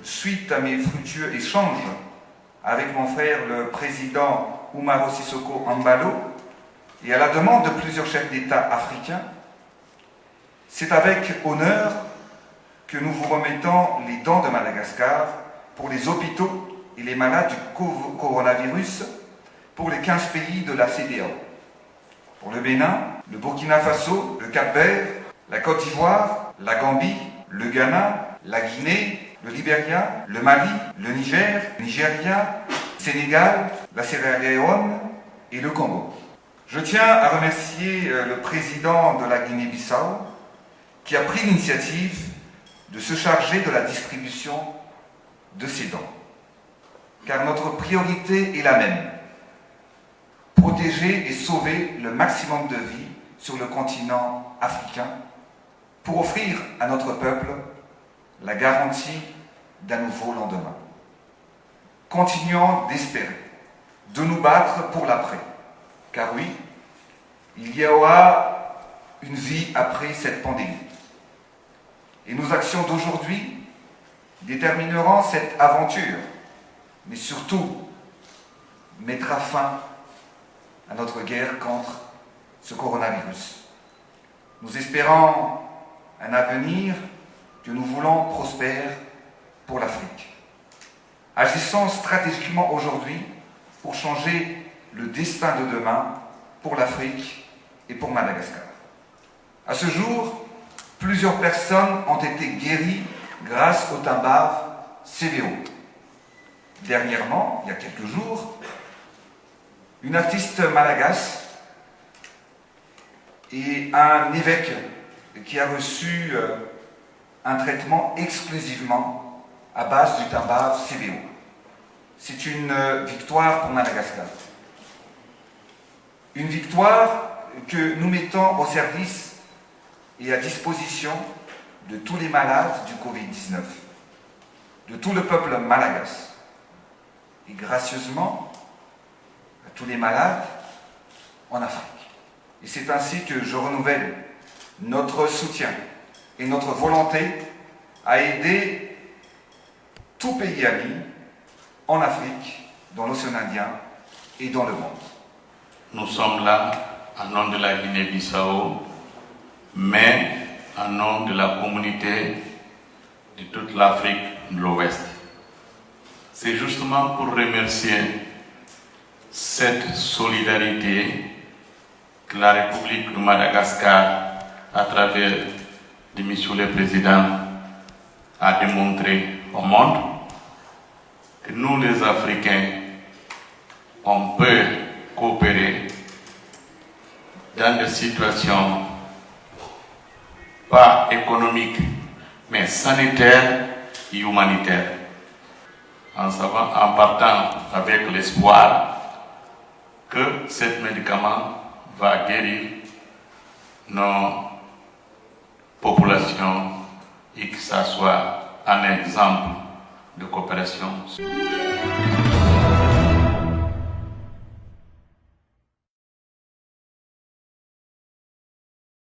suite à mes fructueux échanges avec mon frère le président Umaro Sissoko Embalo et à la demande de plusieurs chefs d'État africains, c'est avec honneur que nous vous remettons les dons de Madagascar pour les hôpitaux et les malades du coronavirus pour les 15 pays de la CEDEAO. Pour le Bénin, le Burkina Faso, le Cap-Vert, la Côte d'Ivoire, la Gambie, le Ghana, la Guinée, le Libéria, le Mali, le Niger, le Nigeria, le Sénégal, la Sierra Leone et le Congo. Je tiens à remercier le président de la Guinée-Bissau qui a pris l'initiative de se charger de la distribution de ces dons. Car notre priorité est la même: protéger et sauver le maximum de vies sur le continent africain pour offrir à notre peuple la garantie d'un nouveau lendemain. Continuons d'espérer, de nous battre pour l'après, car oui, il y aura une vie après cette pandémie. Et nos actions d'aujourd'hui détermineront cette aventure, mais surtout mettra fin à notre guerre contre ce coronavirus. Nous espérons un avenir que nous voulons prospère pour l'Afrique. Agissons stratégiquement aujourd'hui pour changer le destin de demain pour l'Afrique et pour Madagascar. À ce jour, plusieurs personnes ont été guéries grâce au timbave CVO. Dernièrement, il y a quelques jours, une artiste malagasy et un évêque qui a reçu un traitement exclusivement à base du timbave CVO. C'est une victoire pour Madagascar. Une victoire que nous mettons au service et à disposition de tous les malades du Covid-19, de tout le peuple malagasy, et gracieusement à tous les malades en Afrique. Et c'est ainsi que je renouvelle notre soutien et notre volonté à aider tout pays ami en Afrique, dans l'océan Indien et dans le monde. Nous sommes là en nom de la Guinée-Bissau, mais en nom de la communauté de toute l'Afrique de l'Ouest. C'est justement pour remercier cette solidarité que la République de Madagascar, à travers de Monsieur le Président, a démontré au monde que nous les Africains, on peut coopérer dans des situations pas économiques, mais sanitaires et humanitaires. En partant avec l'espoir que ce médicament va guérir nos populations et que ça soit un exemple de coopération.